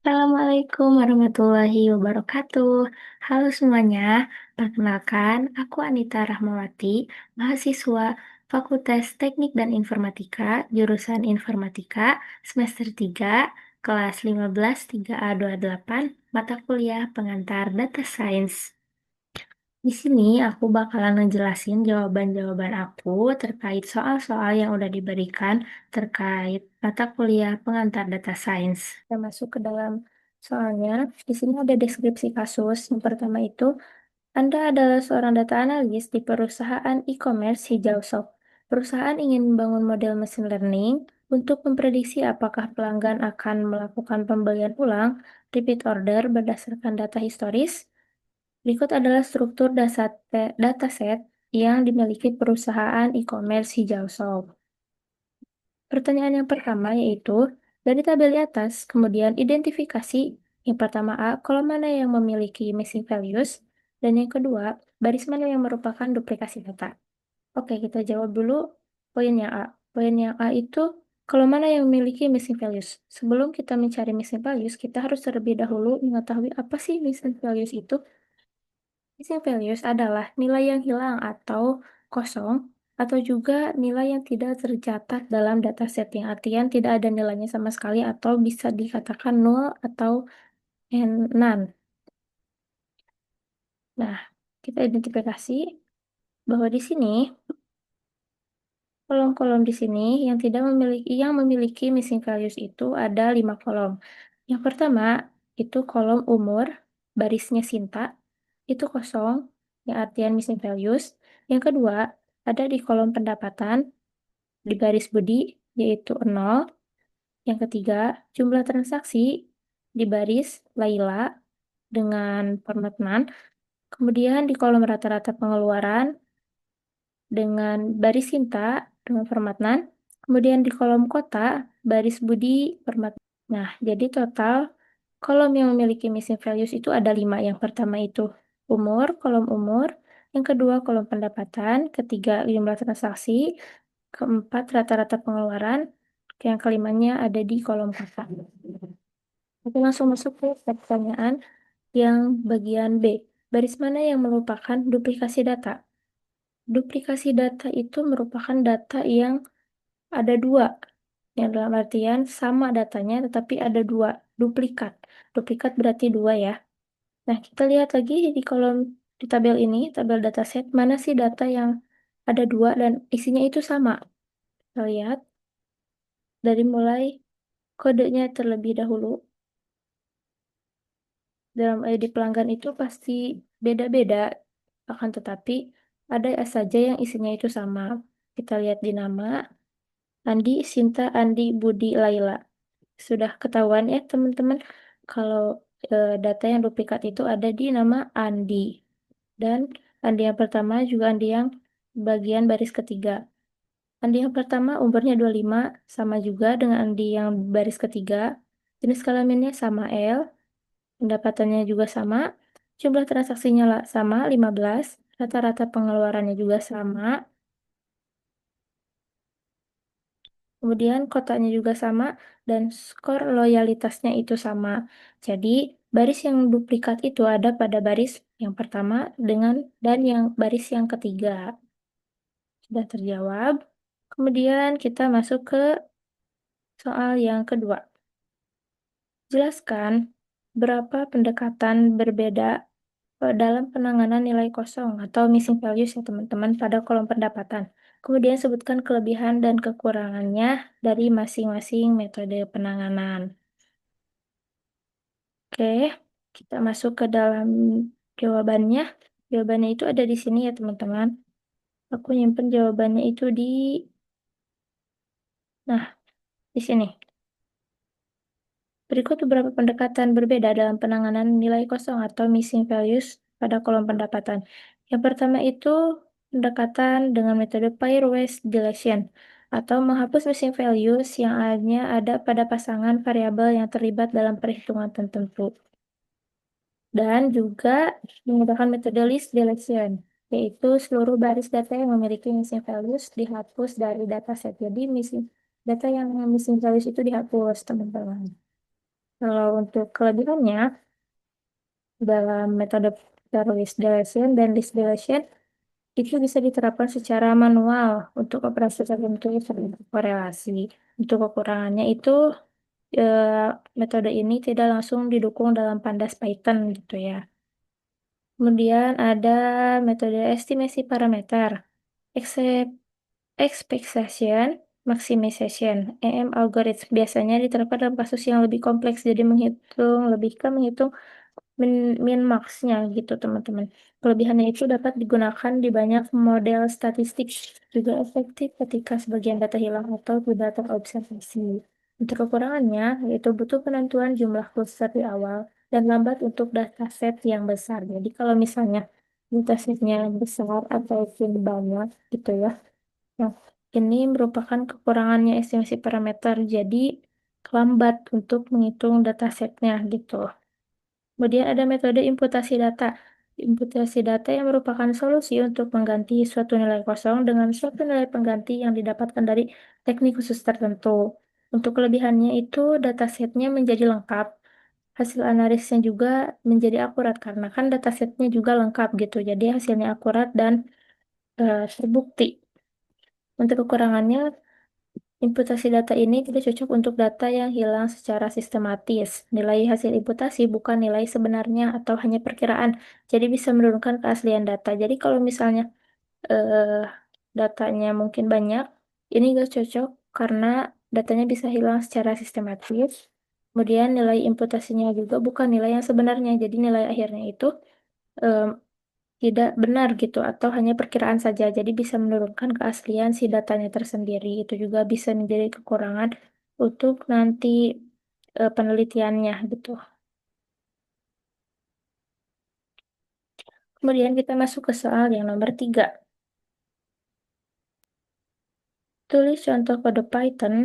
Assalamualaikum warahmatullahi wabarakatuh. Halo semuanya, perkenalkan aku Anita Rahmawati, mahasiswa Fakultas Teknik dan Informatika, jurusan Informatika, semester 3, kelas 15 3A28, mata kuliah pengantar Data Science. Di sini aku bakalan ngejelasin jawaban-jawaban aku terkait soal-soal yang udah diberikan terkait mata kuliah pengantar data science. Kita masuk ke dalam soalnya. Di sini ada deskripsi kasus. Yang pertama itu, Anda adalah seorang data analis di perusahaan e-commerce hijau shop. Perusahaan ingin membangun model machine learning untuk memprediksi apakah pelanggan akan melakukan pembelian ulang, repeat order berdasarkan data historis. Berikut adalah struktur dataset yang dimiliki perusahaan e-commerce hijau shop. Pertanyaan yang pertama yaitu, dari tabel di atas, kemudian identifikasi yang pertama A, kolom mana yang memiliki missing values, dan yang kedua, baris mana yang merupakan duplikasi data. Oke, kita jawab dulu poinnya A. Poin yang A itu, kolom mana yang memiliki missing values. Sebelum kita mencari missing values, kita harus terlebih dahulu mengetahui apa sih missing values itu. Missing values adalah nilai yang hilang atau kosong, atau juga nilai yang tidak tercatat dalam dataset, yang artian tidak ada nilainya sama sekali atau bisa dikatakan nol atau none. Nah, kita identifikasi bahwa di sini kolom-kolom di sini yang memiliki missing values itu ada 5 kolom. Yang pertama itu kolom umur, barisnya Sinta, itu kosong, yang artian missing values. Yang kedua ada di kolom pendapatan, di baris budi, yaitu 0. Yang ketiga, jumlah transaksi di baris Laila dengan format none. Kemudian di kolom rata-rata pengeluaran dengan baris Sinta dengan format none. Kemudian di kolom kota, baris budi format. Nah, jadi total kolom yang memiliki missing values itu ada 5. Yang pertama itu umur, kolom umur. Yang kedua, kolom pendapatan. Ketiga, jumlah transaksi. Keempat, rata-rata pengeluaran. Yang kelimanya ada di kolom kota. Oke, langsung masuk ke pertanyaan yang bagian B. Baris mana yang merupakan duplikasi data? Duplikasi data itu merupakan data yang ada dua. Yang dalam artian sama datanya tetapi ada dua. Duplikat. Duplikat berarti dua ya. Nah, kita lihat lagi di kolom di tabel ini, tabel dataset, mana sih data yang ada dua dan isinya itu sama. Kita lihat dari mulai kodenya terlebih dahulu. Dalam ID pelanggan itu pasti beda-beda, akan tetapi ada saja yang isinya itu sama. Kita lihat di nama, Andi, Sinta, Andi, Budi, Laila. Sudah ketahuan ya teman-teman, kalau data yang duplikat itu ada di nama Andi. Dan Andi yang pertama juga Andi yang bagian baris ketiga. Andi yang pertama umurnya 25, sama juga dengan Andi yang baris ketiga. Jenis kelaminnya sama L, pendapatannya juga sama, jumlah transaksinya sama 15, rata-rata pengeluarannya juga sama, kemudian kotanya juga sama, dan skor loyalitasnya itu sama. Jadi, baris yang duplikat itu ada pada baris yang pertama dan yang baris yang ketiga. Sudah terjawab. Kemudian kita masuk ke soal yang kedua. Jelaskan berapa pendekatan berbeda dalam penanganan nilai kosong atau missing values ya teman-teman pada kolom pendapatan. Kemudian sebutkan kelebihan dan kekurangannya dari masing-masing metode penanganan. Oke, kita masuk ke dalam jawabannya. Jawabannya itu ada di sini ya teman-teman. Aku nyimpen jawabannya itu nah, di sini. Berikut beberapa pendekatan berbeda dalam penanganan nilai kosong atau missing values pada kolom pendapatan. Yang pertama itu pendekatan dengan metode pairwise deletion atau menghapus missing values yang hanya ada pada pasangan variabel yang terlibat dalam perhitungan tertentu. Dan juga menggunakan metode list deletion, yaitu seluruh baris data yang memiliki missing values dihapus dari dataset. Jadi data yang missing values itu dihapus, teman-teman. Kalau untuk kelebihannya, dalam metode pair list deletion dan list deletion, itu bisa diterapkan secara manual untuk operasi tertentu seperti korelasi. Untuk kekurangannya itu, metode ini tidak langsung didukung dalam Pandas Python gitu ya. Kemudian ada metode estimasi parameter, except expectation maximization, EM algorithm biasanya diterapkan dalam kasus yang lebih kompleks, jadi lebih ke menghitung min max-nya gitu teman-teman. Kelebihannya itu dapat digunakan di banyak model statistik, juga efektif ketika sebagian data hilang atau tidak terobservasi. Untuk kekurangannya, yaitu butuh penentuan jumlah cluster di awal dan lambat untuk dataset yang besar. Jadi kalau misalnya datasetnya besar ataupun banyak gitu ya, nah, ini merupakan kekurangannya estimasi parameter, jadi lambat untuk menghitung datasetnya gitu. Kemudian ada metode imputasi data. Imputasi data yang merupakan solusi untuk mengganti suatu nilai kosong dengan suatu nilai pengganti yang didapatkan dari teknik khusus tertentu. Untuk kelebihannya itu datasetnya menjadi lengkap. Hasil analisisnya juga menjadi akurat karena kan datasetnya juga lengkap gitu. Jadi hasilnya akurat dan terbukti. Untuk kekurangannya, imputasi data ini tidak cocok untuk data yang hilang secara sistematis. Nilai hasil imputasi bukan nilai sebenarnya atau hanya perkiraan, jadi bisa menurunkan keaslian data. Jadi kalau misalnya eh, datanya mungkin banyak, ini nggak cocok karena datanya bisa hilang secara sistematis. Kemudian nilai imputasinya juga bukan nilai yang sebenarnya, jadi nilai akhirnya itu eh, tidak benar gitu atau hanya perkiraan saja. Jadi bisa menurunkan keaslian si datanya tersendiri. Itu juga bisa menjadi kekurangan untuk nanti penelitiannya gitu. Kemudian kita masuk ke soal yang nomor 3. Tulis contoh kode Python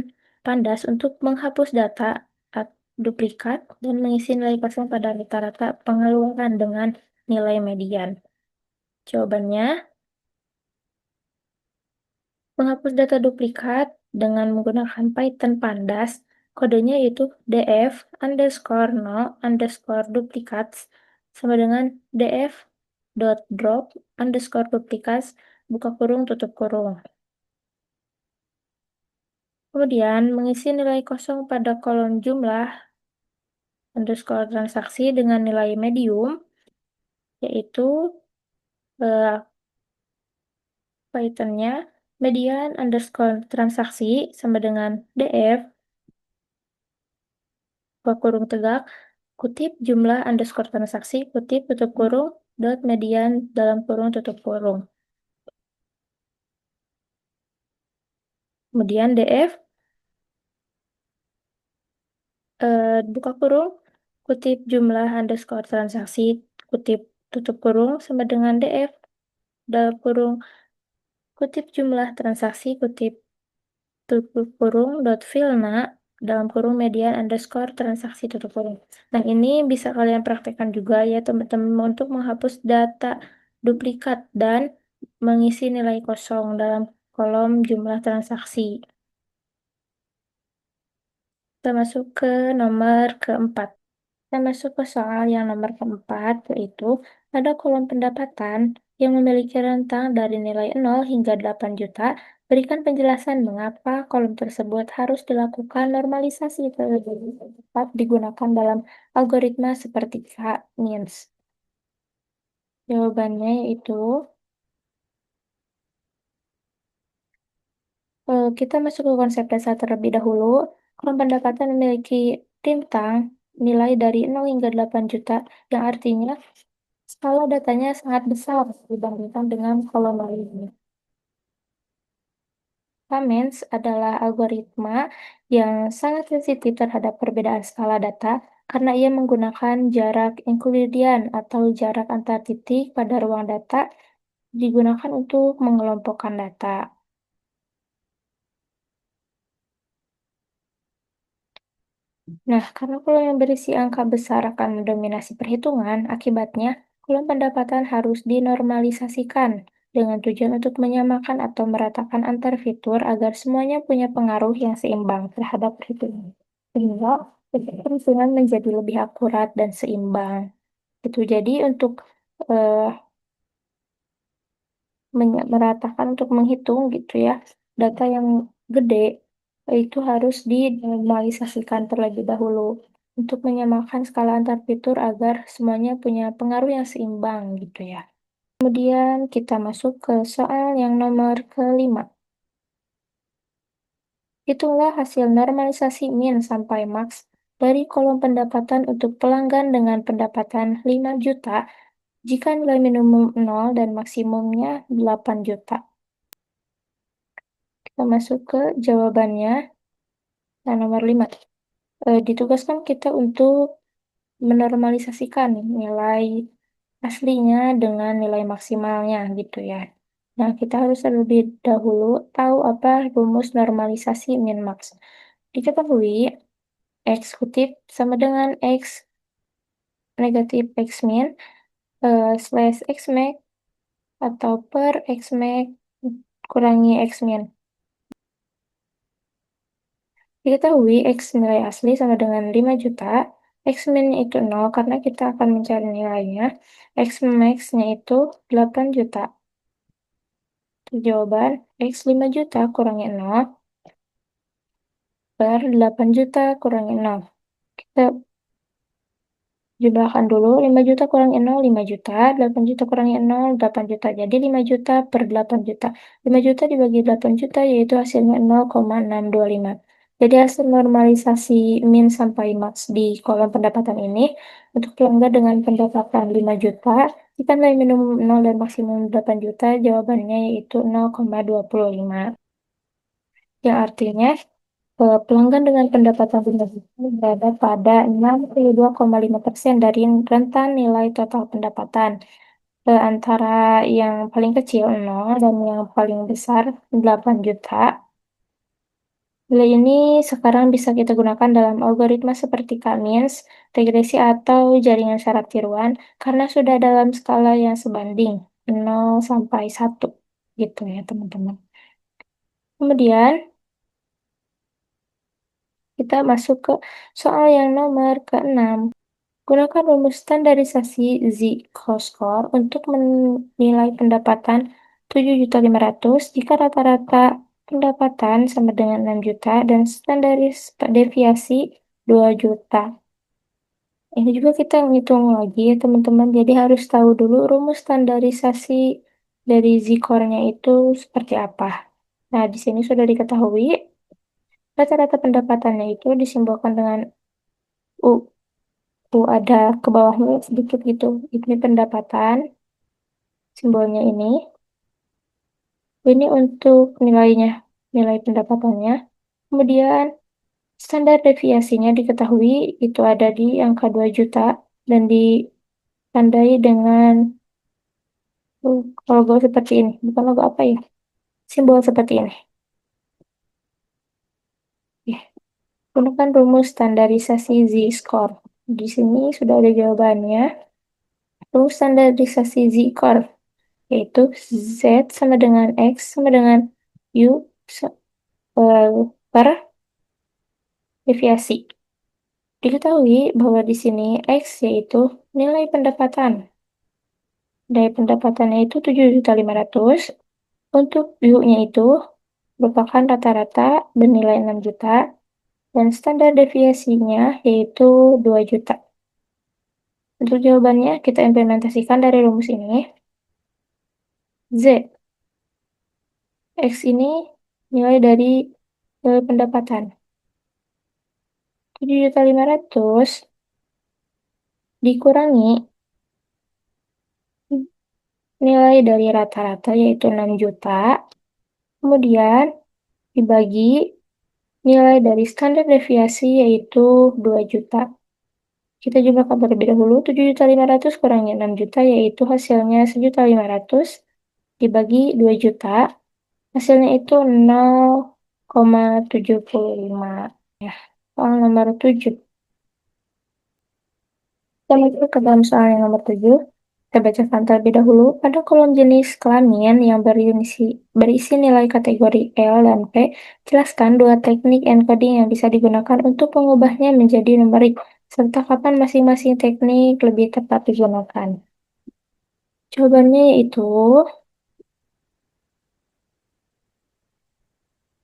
Pandas untuk menghapus data duplikat dan mengisi nilai kosong pada rata-rata pengeluaran dengan nilai median. Jawabannya, menghapus data duplikat dengan menggunakan Python Pandas, kodenya yaitu df underscore no underscore duplicates sama dengan df dot drop underscore duplicates buka kurung tutup kurung. Kemudian mengisi nilai kosong pada kolom jumlah underscore transaksi dengan nilai medium, yaitu eh, Pythonnya median underscore transaksi sama dengan df buka kurung tegak kutip jumlah underscore transaksi, kutip tutup kurung, dot median dalam kurung tutup kurung. Kemudian DF, buka kurung, kutip jumlah underscore transaksi, kutip tutup kurung, sama dengan DF, dalam kurung, kutip jumlah transaksi, kutip tutup kurung, dot filna, dalam kurung median underscore transaksi tutup kurung. Nah, ini bisa kalian praktekkan juga ya teman-teman untuk menghapus data duplikat dan mengisi nilai kosong dalam kolom jumlah transaksi. Kita masuk ke nomor keempat. Kita masuk ke soal yang nomor keempat, yaitu ada kolom pendapatan yang memiliki rentang dari nilai 0 hingga 8 juta. Berikan penjelasan mengapa kolom tersebut harus dilakukan normalisasi terlebih cepat digunakan dalam algoritma seperti K-means. Jawabannya yaitu kita masuk ke konsep dasar terlebih dahulu. Kolom pendapatan memiliki rentang nilai dari 0 hingga 8 juta, yang artinya skala datanya sangat besar dibandingkan dengan kolom lainnya. K-means adalah algoritma yang sangat sensitif terhadap perbedaan skala data karena ia menggunakan jarak Euclidean atau jarak antar titik pada ruang data digunakan untuk mengelompokkan data. Nah, karena kolom yang berisi angka besar akan mendominasi perhitungan, akibatnya kolom pendapatan harus dinormalisasikan dengan tujuan untuk menyamakan atau meratakan antar fitur agar semuanya punya pengaruh yang seimbang terhadap perhitungan. Sehingga perhitungan menjadi lebih akurat dan seimbang. Itu jadi untuk eh, meratakan untuk menghitung gitu ya, data yang gede itu harus dinormalisasikan terlebih dahulu untuk menyamakan skala antar fitur agar semuanya punya pengaruh yang seimbang gitu ya. Kemudian kita masuk ke soal yang nomor kelima. Hitunglah hasil normalisasi min sampai max dari kolom pendapatan untuk pelanggan dengan pendapatan 5 juta jika nilai minimum 0 dan maksimumnya 8 juta. Kita masuk ke jawabannya. Nah, nomor 5. Ditugaskan kita untuk menormalisasikan nilai aslinya dengan nilai maksimalnya gitu ya. Nah, kita harus terlebih dahulu tahu apa rumus normalisasi min max. Diketahui X kutip sama dengan X negatif X min slash X max atau per X max kurangi X min. Diketahui X nilai asli sama dengan 5 juta, X min-nya itu 0 karena kita akan mencari nilainya. X max-nya itu 8 juta. Itu jawaban X 5 juta kurangi 0 per 8 juta kurangi 0. Kita jumlahkan dulu 5 juta kurangi 0, 5 juta, 8 juta kurangi 0, 8 juta. Jadi 5 juta per 8 juta. 5 juta dibagi 8 juta yaitu hasilnya 0,625. Jadi hasil normalisasi min sampai max di kolom pendapatan ini untuk pelanggan dengan pendapatan 5 juta, jika nilai minimum 0 dan maksimum 8 juta, jawabannya yaitu 0,25. Yang artinya pelanggan dengan pendapatan rendah itu berada pada 62,5% dari rentan nilai total pendapatan. Antara yang paling kecil 0 dan yang paling besar 8 juta. Nilai ini sekarang bisa kita gunakan dalam algoritma seperti K-means, regresi atau jaringan syarat tiruan karena sudah dalam skala yang sebanding 0 sampai 1. Gitu ya teman-teman. Kemudian kita masuk ke soal yang nomor ke-6. Gunakan rumus standarisasi Z-score untuk menilai pendapatan 7.500 jika rata-rata pendapatan sama dengan 6 juta dan standaris deviasi 2 juta. Ini juga kita ngitung lagi ya teman-teman. Jadi harus tahu dulu rumus standarisasi dari Z-score-nya itu seperti apa. Nah, di sini sudah diketahui rata-rata pendapatannya itu disimbolkan dengan U. Ada ke bawahnya sedikit gitu. Ini pendapatan, simbolnya ini. Ini untuk nilainya, nilai pendapatannya. Kemudian standar deviasinya diketahui itu ada di angka 2 juta dan ditandai dengan logo seperti ini. Bukan logo apa ya? Simbol seperti ini. Ya, gunakan rumus standarisasi Z-score. Di sini sudah ada jawabannya. Rumus standarisasi Z-score yaitu Z sama dengan X sama dengan U per deviasi. Diketahui bahwa di sini X yaitu nilai pendapatan. Nilai pendapatannya itu 7.500. Untuk U-nya itu merupakan rata-rata bernilai 6 juta dan standar deviasinya yaitu 2 juta. Untuk jawabannya kita implementasikan dari rumus ini. Z. X ini nilai dari pendapatan. 7.500 dikurangi nilai dari rata-rata yaitu 6 juta. Kemudian dibagi nilai dari standar deviasi yaitu 2 juta. Kita jumlahkan terlebih dahulu 7.500 kurangi 6 juta yaitu hasilnya 1.500 dibagi 2 juta. Hasilnya itu 0,75. Ya, soal nomor 7. Kita masuk ke dalam soal yang nomor 7. Kita bacakan terlebih dahulu. Pada kolom jenis kelamin yang berisi nilai kategori L dan P, jelaskan dua teknik encoding yang bisa digunakan untuk mengubahnya menjadi numerik, serta kapan masing-masing teknik lebih tepat digunakan. Jawabannya yaitu,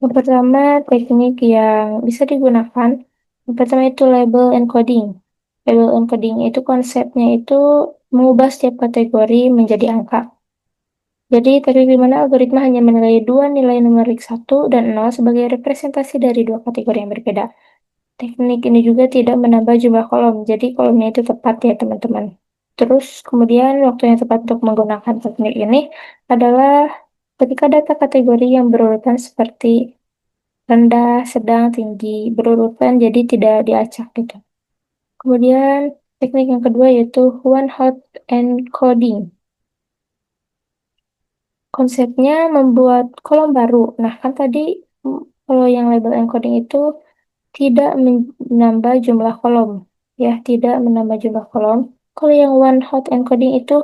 yang pertama teknik yang bisa digunakan, yang pertama itu label encoding. Label encoding itu konsepnya itu mengubah setiap kategori menjadi angka. Jadi, teknik di mana algoritma hanya menilai dua nilai numerik 1 dan 0 sebagai representasi dari dua kategori yang berbeda. Teknik ini juga tidak menambah jumlah kolom, jadi kolomnya itu tepat ya teman-teman. Terus, kemudian waktu yang tepat untuk menggunakan teknik ini adalah ketika data kategori yang berurutan seperti rendah, sedang, tinggi, berurutan jadi tidak diacak gitu. Kemudian, teknik yang kedua yaitu one hot encoding. Konsepnya membuat kolom baru. Nah, kan tadi kalau yang label encoding itu tidak menambah jumlah kolom, ya, tidak menambah jumlah kolom. Kalau yang one hot encoding itu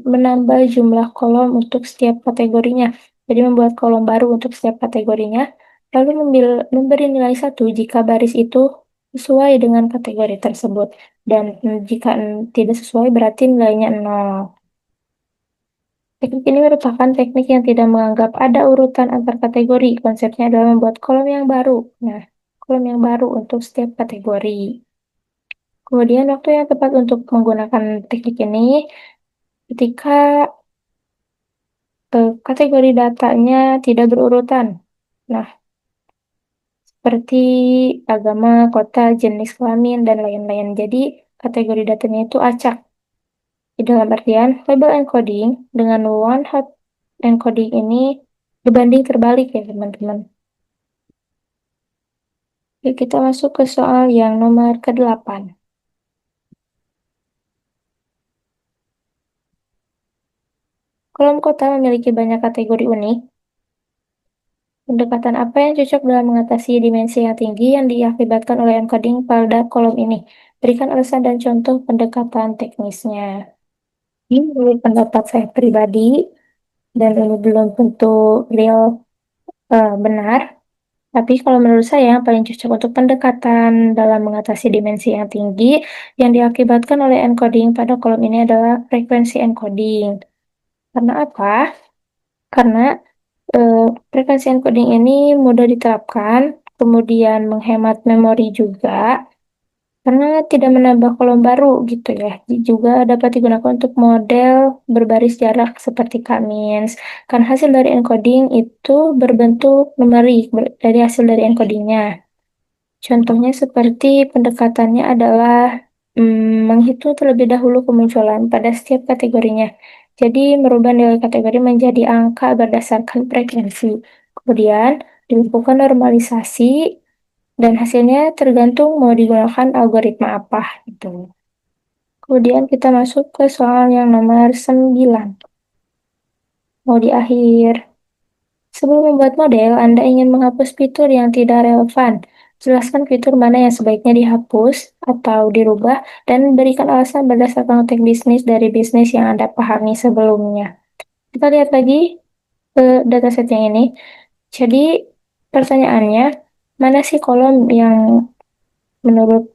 menambah jumlah kolom untuk setiap kategorinya. Jadi membuat kolom baru untuk setiap kategorinya, lalu memberi nilai 1 jika baris itu sesuai dengan kategori tersebut. Dan jika tidak sesuai berarti nilainya 0. Teknik ini merupakan teknik yang tidak menganggap ada urutan antar kategori. Konsepnya adalah membuat kolom yang baru. Nah, kolom yang baru untuk setiap kategori. Kemudian waktu yang tepat untuk menggunakan teknik ini ketika kategori datanya tidak berurutan. Nah, seperti agama, kota, jenis kelamin, dan lain-lain. Jadi, kategori datanya itu acak. Di dalam artian, label encoding dengan one hot encoding ini dibanding terbalik ya teman-teman. Yuk kita masuk ke soal yang nomor ke-8. Kolom kota memiliki banyak kategori unik. Pendekatan apa yang cocok dalam mengatasi dimensi yang tinggi yang diakibatkan oleh encoding pada kolom ini? Berikan alasan dan contoh pendekatan teknisnya. Ini menurut pendapat saya pribadi, dan ini belum tentu real benar. Tapi kalau menurut saya yang paling cocok untuk pendekatan dalam mengatasi dimensi yang tinggi yang diakibatkan oleh encoding pada kolom ini adalah frekuensi encoding. Karena apa? Karena eh, frekuensi encoding ini mudah diterapkan, kemudian menghemat memori juga, karena tidak menambah kolom baru gitu ya. Juga dapat digunakan untuk model berbaris jarak seperti K-means. Kan hasil dari encoding itu berbentuk numerik dari hasil dari encodingnya. Contohnya seperti pendekatannya adalah menghitung terlebih dahulu kemunculan pada setiap kategorinya. Jadi merubah nilai kategori menjadi angka berdasarkan frekuensi. Kemudian dilakukan normalisasi dan hasilnya tergantung mau digunakan algoritma apa gitu. Kemudian kita masuk ke soal yang nomor 9. Mau di akhir. Sebelum membuat model, Anda ingin menghapus fitur yang tidak relevan. Jelaskan fitur mana yang sebaiknya dihapus atau dirubah dan berikan alasan berdasarkan konteks bisnis dari bisnis yang Anda pahami sebelumnya. Kita lihat lagi ke dataset yang ini. Jadi, pertanyaannya, mana sih kolom yang menurut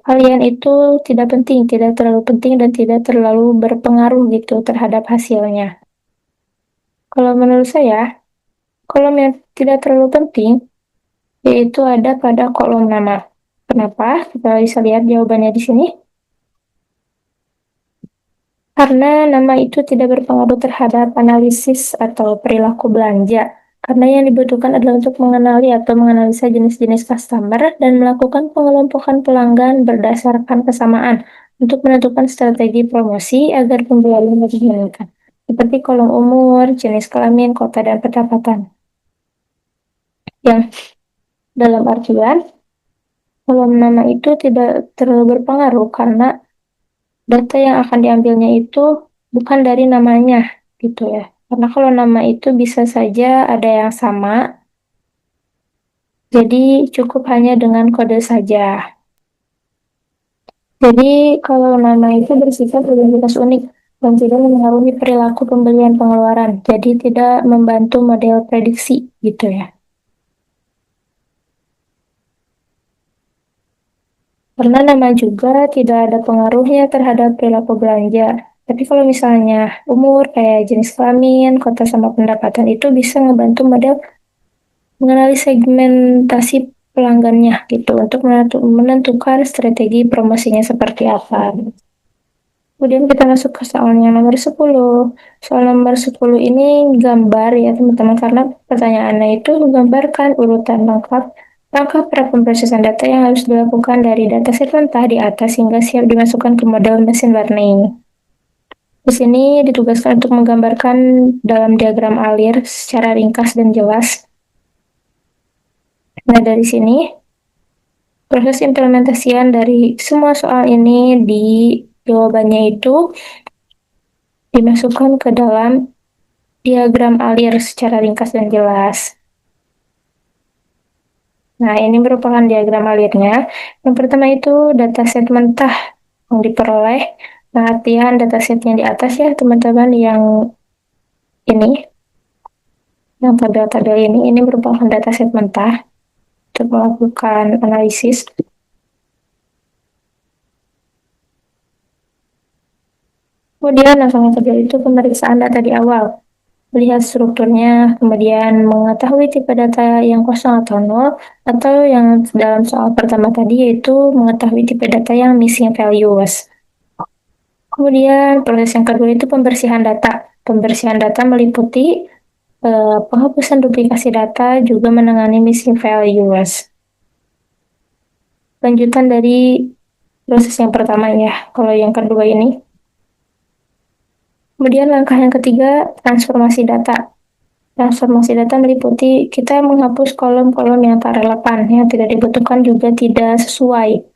kalian itu tidak penting, tidak terlalu penting dan tidak terlalu berpengaruh gitu terhadap hasilnya? Kalau menurut saya, kolom yang tidak terlalu penting yaitu ada pada kolom nama. Kenapa? Kita bisa lihat jawabannya di sini. Karena nama itu tidak berpengaruh terhadap analisis atau perilaku belanja. Karena yang dibutuhkan adalah untuk mengenali atau menganalisa jenis-jenis customer dan melakukan pengelompokan pelanggan berdasarkan kesamaan untuk menentukan strategi promosi agar penjualan lebih meningkat. Seperti kolom umur, jenis kelamin, kota, dan pendapatan. Yang dalam artian, kolom nama itu tidak terlalu berpengaruh karena data yang akan diambilnya itu bukan dari namanya gitu ya. Karena kalau nama itu bisa saja ada yang sama, jadi cukup hanya dengan kode saja. Jadi kalau nama itu bersifat identitas unik, dan tidak mempengaruhi perilaku pembelian pengeluaran. Jadi tidak membantu model prediksi gitu ya. Karena nama juga tidak ada pengaruhnya terhadap perilaku belanja. Tapi kalau misalnya umur, kayak jenis kelamin, kota sama pendapatan itu bisa ngebantu model mengenali segmentasi pelanggannya gitu untuk menentukan strategi promosinya seperti apa. Kemudian kita masuk ke soalnya nomor 10. Soal nomor 10 ini gambar ya teman-teman, karena pertanyaannya itu menggambarkan urutan lengkap langkah pemrosesan data yang harus dilakukan dari dataset mentah di atas hingga siap dimasukkan ke model machine learning. Di sini ditugaskan untuk menggambarkan dalam diagram alir secara ringkas dan jelas. Nah, dari sini proses implementasian dari semua soal ini di jawabannya itu dimasukkan ke dalam diagram alir secara ringkas dan jelas. Nah, ini merupakan diagram alirnya. Yang pertama itu dataset mentah yang diperoleh. Perhatian datasetnya di atas ya, teman-teman, ini, yang tabel-tabel ini merupakan dataset mentah untuk melakukan analisis. Kemudian langsung saja itu pemeriksaan data di awal. Lihat strukturnya, kemudian mengetahui tipe data yang kosong atau nol, atau yang dalam soal pertama tadi yaitu mengetahui tipe data yang missing values. Kemudian proses yang kedua itu pembersihan data. Pembersihan data meliputi penghapusan duplikasi data, juga menangani missing values. Lanjutan dari proses yang pertama ya, kalau yang kedua ini. Kemudian langkah yang ketiga, transformasi data. Transformasi data meliputi kita menghapus kolom-kolom yang tak relevan, yang tidak dibutuhkan juga tidak sesuai.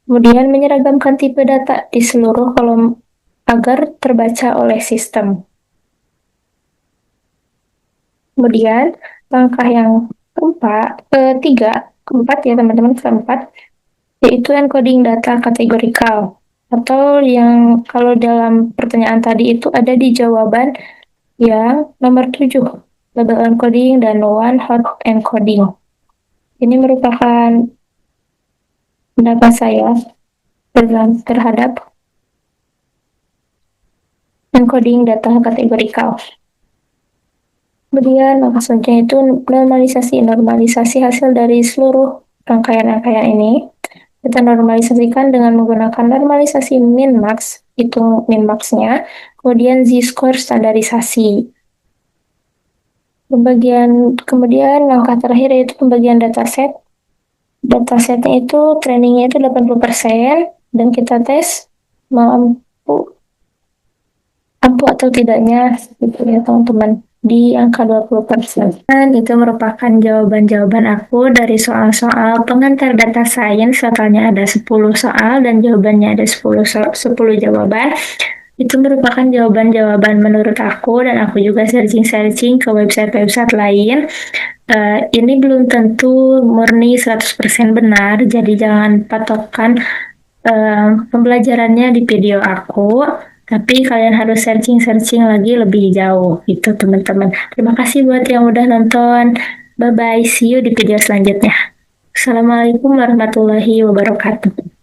Kemudian menyeragamkan tipe data di seluruh kolom agar terbaca oleh sistem. Kemudian langkah yang keempat ya teman-teman, keempat, yaitu encoding data kategorikal. Atau yang kalau dalam pertanyaan tadi itu ada di jawaban yang nomor 7, label encoding dan one hot encoding. Ini merupakan pendapat saya terhadap encoding data kategorikal. Kemudian langkah selanjutnya itu normalisasi hasil dari seluruh rangkaian-rangkaian ini. Kita normalisasikan dengan menggunakan normalisasi min-max, hitung min-maxnya, kemudian z-score standarisasi. Kemudian langkah terakhir yaitu pembagian dataset. Datasetnya itu trainingnya itu 80%, dan kita tes mampu atau tidaknya gitu ya teman-teman di angka 20%. Dan itu merupakan jawaban-jawaban aku dari soal-soal pengantar data science. Totalnya ada 10 soal dan jawabannya ada 10 jawaban. Itu merupakan jawaban-jawaban menurut aku, dan aku juga searching-searching ke website-website lain. Ini belum tentu murni 100% benar, jadi jangan patokan pembelajarannya di video aku, tapi kalian harus searching-searching lagi lebih jauh gitu teman-teman. Terima kasih buat yang udah nonton. Bye-bye, see you di video selanjutnya. Assalamualaikum warahmatullahi wabarakatuh.